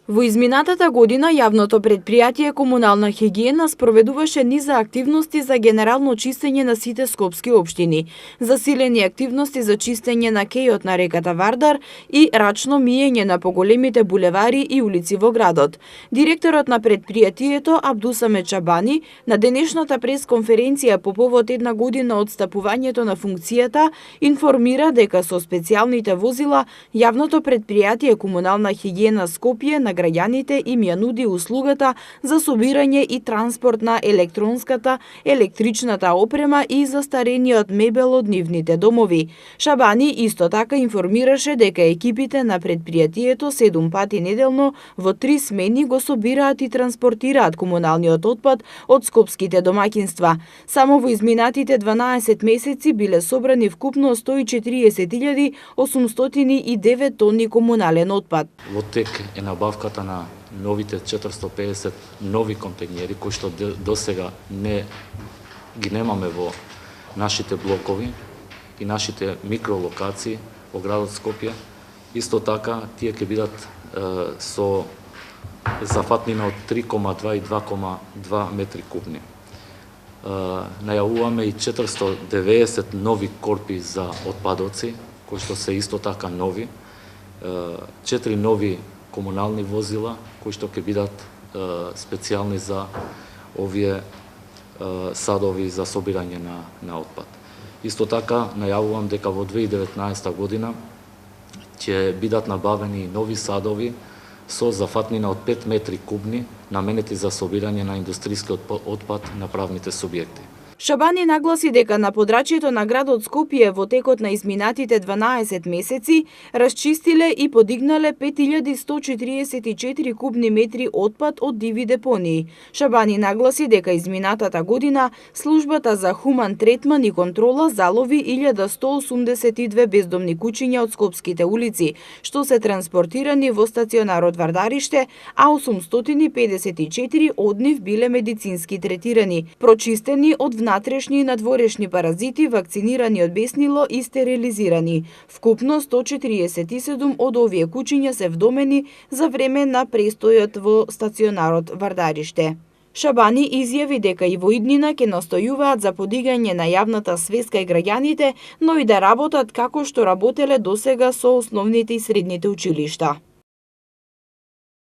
Во изминатата година јавното предпријатие Комунална хигиена спроведуваше низа активности за генерално чистење на сите скопски општини, засилени активности за чистење на кејот на реката Вардар и рачно миење на поголемите булевари и улици во градот. Директорот на предпријатието Абдусаме Чабани на денешната пресконференција по повод една година од стапувањето на функцијата информира дека со специјалните возила јавното предпријатие Комунална хигиена Скопје на граѓаните им ја нуди услугата за собирање и транспорт на електронската, електричната опрема и застарениот мебел од нивните домови. Шабани исто така информираше дека екипите на предпријатието 7 пати неделно во 3 смени го собираат и транспортираат комуналниот отпад од скопските домаќинства. Само во изминатите 12 месеци биле собрани вкупно 140.809 тони комунален отпад. Во тек е набавката на новите 450 нови контейнери кои што досега ги немаме во нашите блокови и нашите микролокации во градот Скопје. Исто така тие ќе бидат со зафатнина од 3,2 и 2,2 метри кубни. Најавуваме и 490 нови корпи за отпадоци кои што се исто така нови. 4 нови комунални возила кои што ќе бидат специјални за овие садови за собирање на отпад. Исто така најавувам дека во 2019 година ќе бидат набавени нови садови со зафатнина од 5 метри кубни наменети за собирање на индустријскиот отпад на правните субјекти. Шабани нагласи дека на подрачјето на градот Скопје во текот на изминатите 12 месеци расчистиле и подигнале 5144 кубни метри отпад од диви депонии. Шабани нагласи дека изминатата година службата за хуман третман и контрола залови 1182 бездомни куќиња од скопските улици, што се транспортирани во стационарот Вардариште, а 854 од нив биле медицински третирани, прочистени од внатрешни и надворешни паразити, вакцинирани од беснило и стерилизирани. Вкупно 147 од овие куќиња се вдомени за време на престојот во стационарот Вардариште. Шабани изјави дека и во иднина ќе настојуваат за подигање на јавната свест кај граѓаните, но и да работат како што работеле досега со основните и средните училишта.